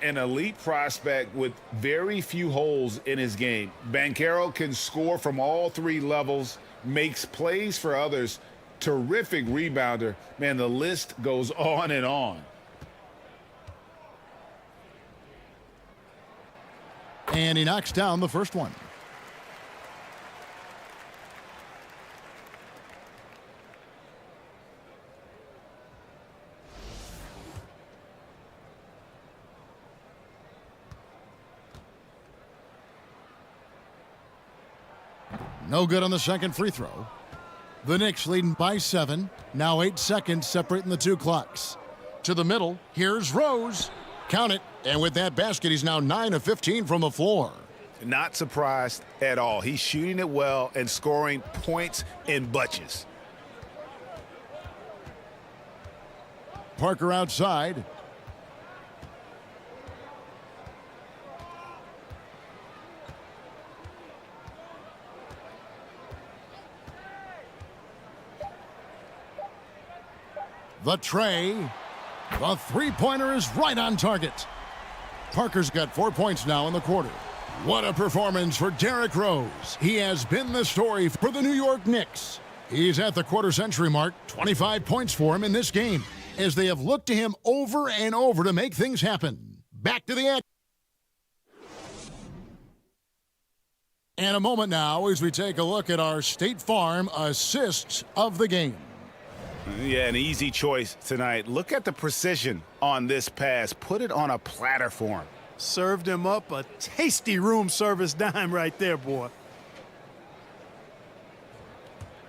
An elite prospect with very few holes in his game. Banchero can score from all 3 levels, makes plays for others. Terrific rebounder. Man, the list goes on and on. And he knocks down the first one. No good on the second free throw. The Knicks leading by 7. Now 8 seconds separating the 2 clocks. To the middle, here's Rose. Count it. And with that basket, he's now 9 of 15 from the floor. Not surprised at all. He's shooting it well and scoring points in bunches. Parker outside. The tray. The three-pointer is right on target. Parker's got 4 points now in the quarter. What a performance for Derrick Rose. He has been the story for the New York Knicks. He's at the quarter-century mark. 25 points for him in this game, as they have looked to him over and over to make things happen. Back to the action. And a moment now as we take a look at our State Farm assists of the game. Yeah, an easy choice tonight. Look at the precision on this pass. Put it on a platter for him. Served him up a tasty room service dime right there, boy.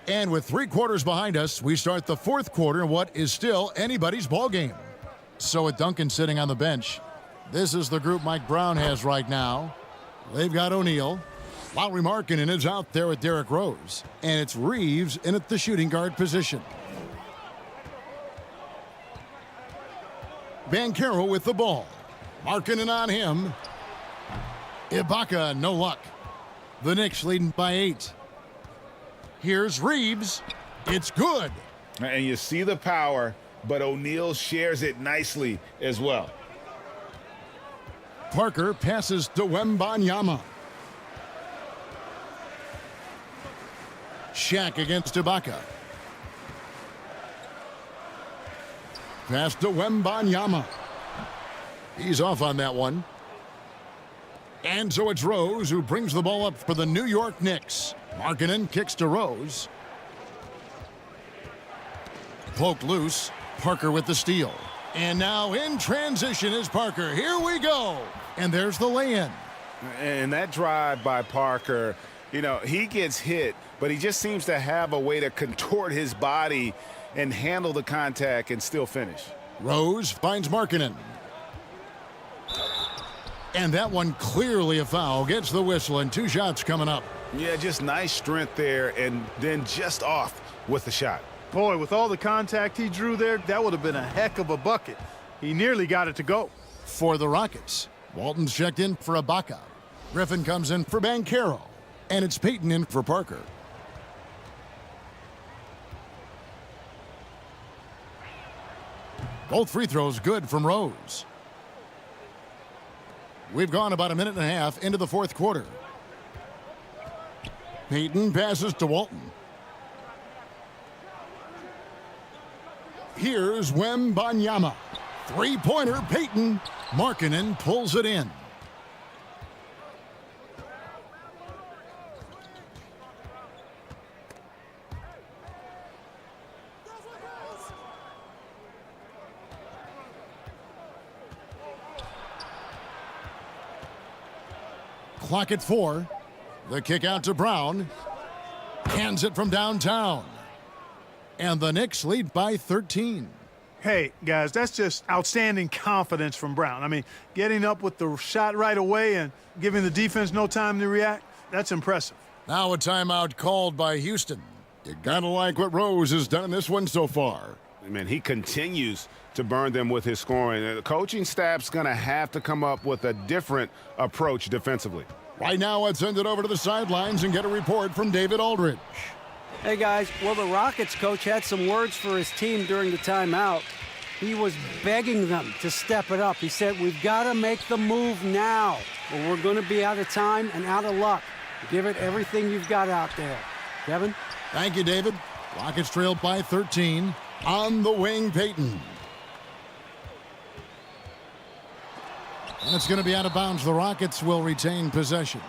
And with 3 quarters behind us, we start the 4th quarter in what is still anybody's ball game. So with Duncan sitting on the bench, this is the group Mike Brown has right now. They've got O'Neal. Lauri Markkanen is out there with Derrick Rose. And it's Reeves in at the shooting guard position. Banchero with the ball. Markkanen on him. Ibaka, no luck. The Knicks leading by 8. Here's Reeves. It's good. And you see the power, but O'Neal shares it nicely as well. Parker passes to Wembanyama. Shaq against Ibaka. Pass to Wembanyama. He's off on that one. And so it's Rose who brings the ball up for the New York Knicks. Markkanen kicks to Rose. Poked loose. Parker with the steal. And now in transition is Parker. Here we go. And there's the lay-in. And that drive by Parker, you know, he gets hit, but he just seems to have a way to contort his body and handle the contact and still finish. Rose finds Markkanen. And that one clearly a foul. Gets the whistle and 2 shots coming up. Yeah, just nice strength there and then just off with the shot. Boy, with all the contact he drew there, that would have been a heck of a bucket. He nearly got it to go. For the Rockets, Walton's checked in for Ibaka. Griffin comes in for Banchero. And it's Payton in for Parker. Both free throws good from Rose. We've gone about a minute and a half into the fourth quarter. Payton passes to Walton. Here's Wembanyama. Three-pointer, Payton. Markkanen pulls it in. Clock at 4. The kick out to Brown. Hands it from downtown. And the Knicks lead by 13. Hey, guys, that's just outstanding confidence from Brown. I mean, getting up with the shot right away and giving the defense no time to react, that's impressive. Now a timeout called by Houston. You gotta like what Rose has done in this one so far. Man, he continues to burn them with his scoring. The coaching staff's going to have to come up with a different approach defensively. Right now, let's send it over to the sidelines and get a report from David Aldridge. Hey, guys, well, the Rockets coach had some words for his team during the timeout. He was begging them to step it up. He said, we've got to make the move now, or we're going to be out of time and out of luck. Give it everything you've got out there. Kevin? Thank you, David. Rockets trailed by 13. On the wing, Payton. And it's going to be out of bounds. The Rockets will retain possession.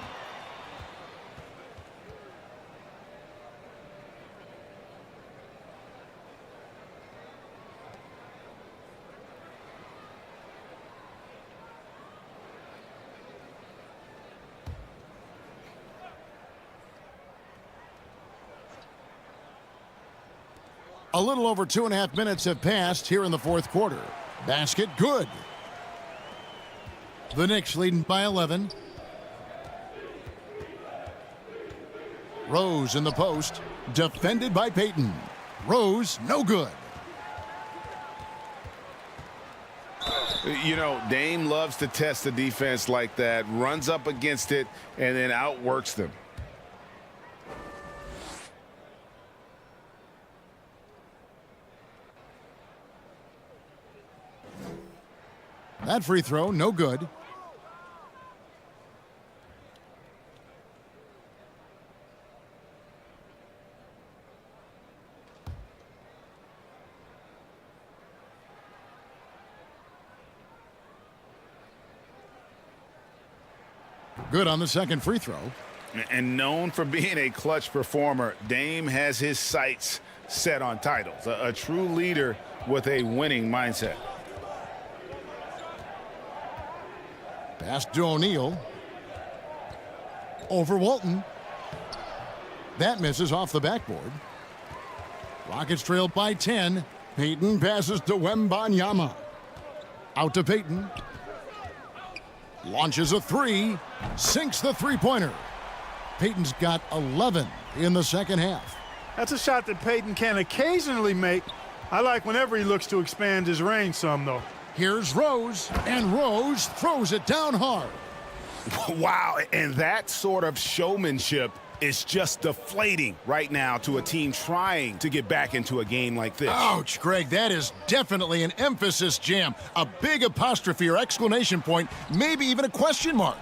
A little over 2.5 minutes have passed here in the fourth quarter. Basket good. The Knicks leading by 11. Rose in the post. Defended by Payton. Rose, no good. You know, Dame loves to test the defense like that. Runs up against it and then outworks them. That free throw, no good. Good on the second free throw. And known for being a clutch performer, Dame has his sights set on titles. A true leader with a winning mindset. Pass to O'Neal. Over Walton. That misses off the backboard. Rockets trailed by 10. Payton passes to Wembanyama. Out to Payton. Launches a three. Sinks the three-pointer. Payton's got 11 in the second half. That's a shot that Payton can occasionally make. I like whenever he looks to expand his range some, though. Here's Rose, and Rose throws it down hard. Wow, and that sort of showmanship is just deflating right now to a team trying to get back into a game like this. Ouch, Greg, that is definitely an emphasis jam. A big apostrophe or exclamation point, maybe even a question mark.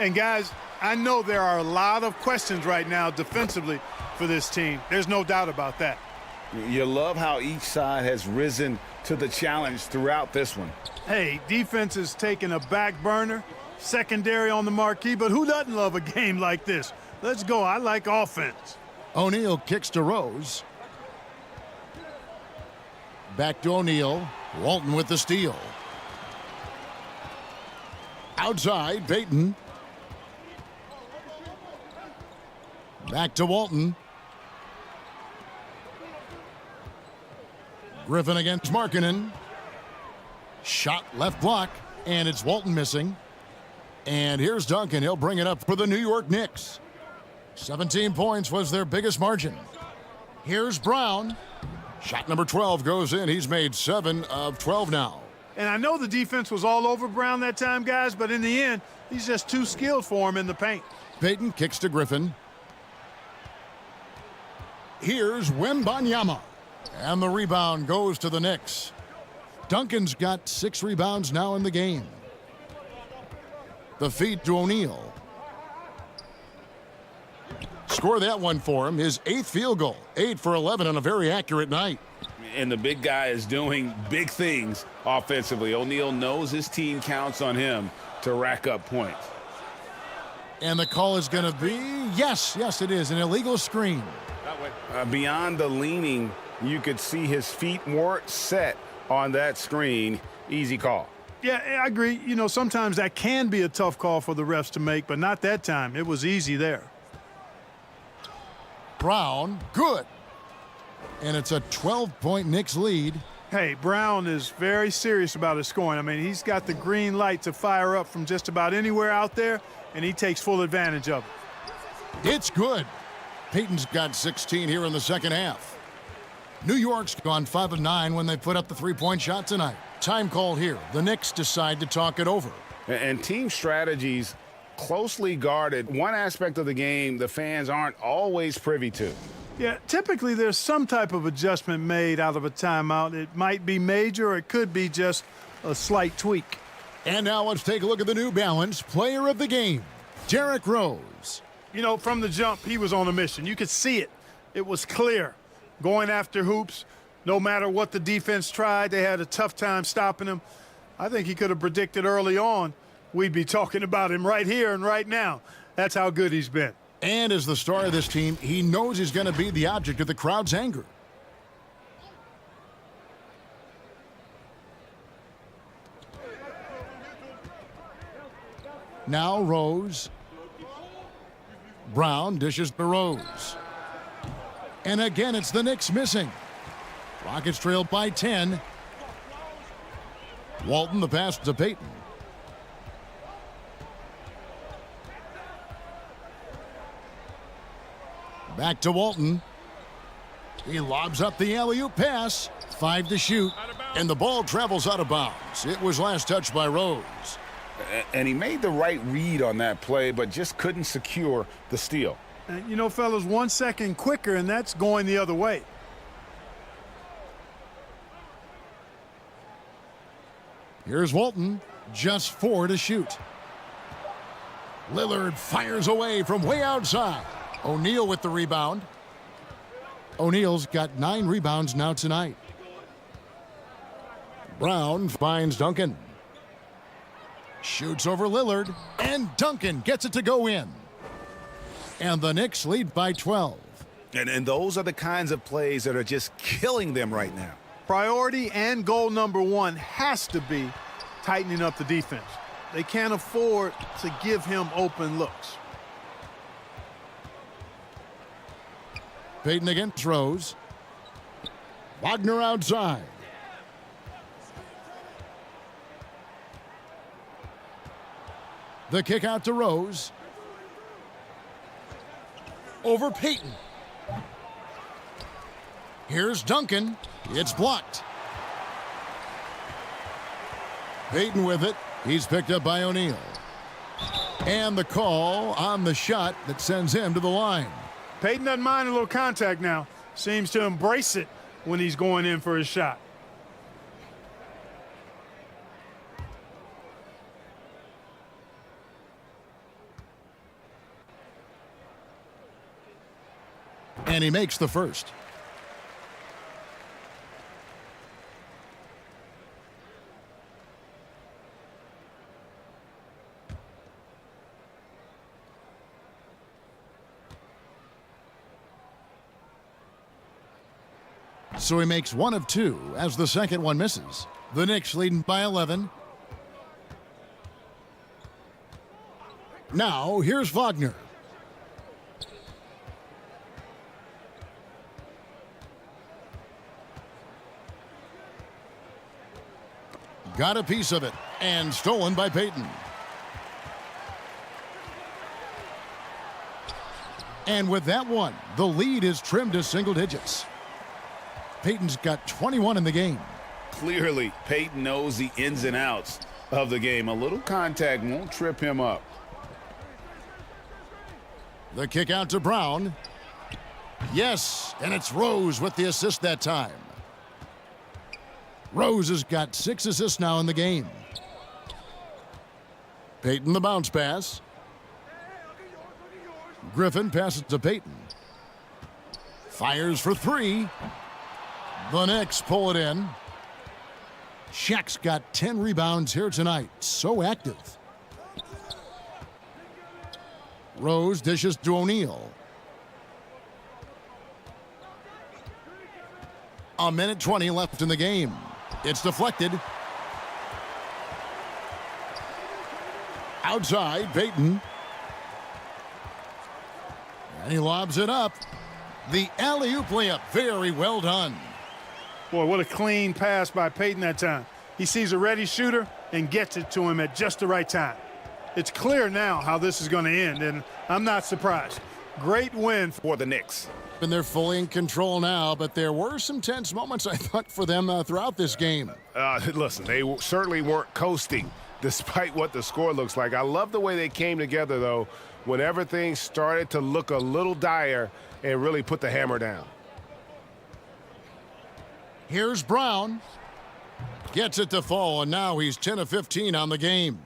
And guys, I know there are a lot of questions right now defensively for this team. There's no doubt about that. You love how each side has risen to the challenge throughout this one. Hey, defense is taking a back burner, secondary on the marquee, but who doesn't love a game like this? Let's go. I like offense. O'Neal kicks to Rose. Back to O'Neal. Walton with the steal. Outside, Payton. Back to Walton. Griffin against Markkanen. Shot left block, and it's Walton missing. And here's Duncan. He'll bring it up for the New York Knicks. 17 points was their biggest margin. Here's Brown. Shot number 12 goes in. He's made 7 of 12 now. And I know the defense was all over Brown that time, guys, but in the end, he's just too skilled for him in the paint. Payton kicks to Griffin. Here's Wembanyama. And the rebound goes to the Knicks. Duncan's got 6 rebounds now in the game. The feed to O'Neal. Score that one for him. His 8th field goal. 8 for 11 on a very accurate night. And the big guy is doing big things offensively. O'Neal knows his team counts on him to rack up points. And the call is going to be, yes, it is, an illegal screen. Beyond the leaning, you could see his feet more set on that screen. Easy call. Yeah, I agree. You know, sometimes that can be a tough call for the refs to make, but not that time. It was easy there. Brown, good. And it's a 12-point Knicks lead. Hey, Brown is very serious about his scoring. I mean, he's got the green light to fire up from just about anywhere out there, and he takes full advantage of it. It's good. Payton's got 16 here in the second half. New York's gone 5 of 9 when they put up the three-point shot tonight. Time called here. The Knicks decide to talk it over. And team strategies closely guarded. One aspect of the game the fans aren't always privy to. Yeah, typically there's some type of adjustment made out of a timeout. It might be major or it could be just a slight tweak. And now let's take a look at the New Balance player of the game, Derrick Rose. You know, from the jump, he was on a mission. You could see it. It was clear. Going after hoops, no matter what the defense tried, they had a tough time stopping him. I think he could have predicted early on we'd be talking about him right here and right now. That's how good he's been. And as the star of this team, he knows he's going to be the object of the crowd's anger. Now Rose. Brown dishes to Rose. And again, it's the Knicks missing. Rockets trailed by 10. Walton, the pass to Payton. Back to Walton. He lobs up the alley-oop pass. 5 to shoot. And the ball travels out of bounds. It was last touched by Rose. And he made the right read on that play, but just couldn't secure the steal. And you know, fellas, 1 second quicker, and that's going the other way. Here's Walton. Just 4 to shoot. Lillard fires away from way outside. O'Neal with the rebound. O'Neal's got 9 rebounds now tonight. Brown finds Duncan. Shoots over Lillard, and Duncan gets it to go in. And the Knicks lead by 12. And those are the kinds of plays that are just killing them right now. Priority and goal number 1 has to be tightening up the defense. They can't afford to give him open looks. Payton against Rose. Wagner outside. The kick out to Rose. Over Payton. Here's Duncan. It's blocked. Payton with it. He's picked up by O'Neal. And the call on the shot that sends him to the line. Payton doesn't mind a little contact now. Seems to embrace it when he's going in for his shot. And he makes the first. So he makes one of two as the second one misses. The Knicks leading by 11. Now here's Wagner. Got a piece of it and stolen by Payton. And with that one, the lead is trimmed to single digits. Payton's got 21 in the game. Clearly, Payton knows the ins and outs of the game. A little contact won't trip him up. The kick out to Brown. Yes, and it's Rose with the assist that time. Rose has got 6 assists now in the game. Payton the bounce pass. Griffin passes to Payton. Fires for 3. The Knicks pull it in. Shaq's got 10 rebounds here tonight. So active. Rose dishes to O'Neal. A minute 20 left in the game. It's deflected. Outside, Payton. And he lobs it up. The alley-oop layup, very well done. Boy, what a clean pass by Payton that time. He sees a ready shooter and gets it to him at just the right time. It's clear now how this is going to end, and I'm not surprised. Great win for the Knicks. And they're fully in control now, but there were some tense moments, I thought, for them throughout this game. Listen, they certainly weren't coasting despite what the score looks like. I love the way they came together, though, when everything started to look a little dire and really put the hammer down. Here's Brown. Gets it to fall, and now he's 10 of 15 on the game.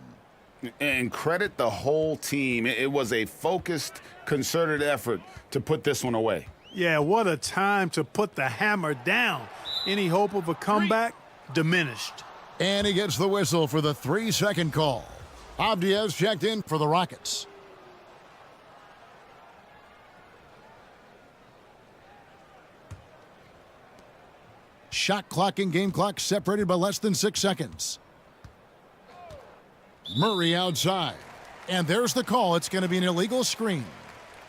And credit the whole team. It was a focused, concerted effort to put this one away. Yeah, what a time to put the hammer down. Any hope of a comeback diminished. And he gets the whistle for the 3-second call. Avdiiv's checked in for the Rockets. Shot clock and game clock separated by less than 6 seconds. Murray outside. And there's the call. It's going to be an illegal screen.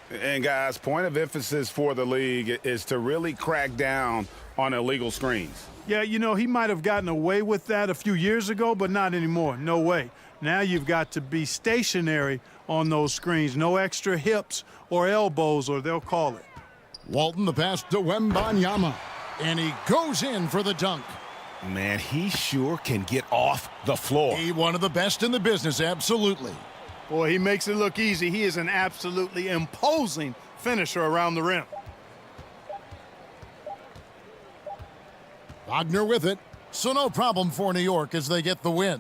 And, guys, point of emphasis for the league is to really crack down on illegal screens. Yeah, you know, he might have gotten away with that a few years ago, but not anymore. No way. Now you've got to be stationary on those screens. No extra hips or elbows, or they'll call it. Walton the pass to Wembanyama. And he goes in for the dunk. Man, he sure can get off the floor. He one of the best in the business, absolutely. Boy, he makes it look easy. He is an absolutely imposing finisher around the rim. Wagner with it, so no problem for New York as they get the win.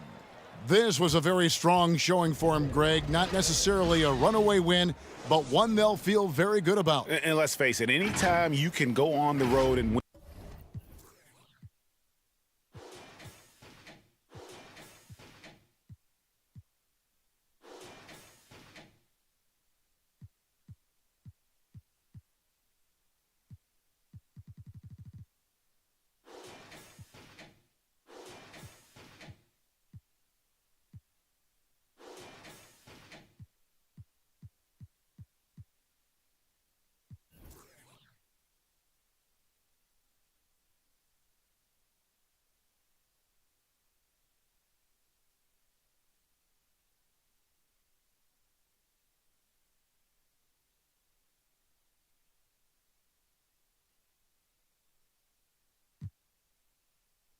This was a very strong showing for him, Greg. Not necessarily a runaway win, but one they'll feel very good about. And let's face it, anytime you can go on the road and win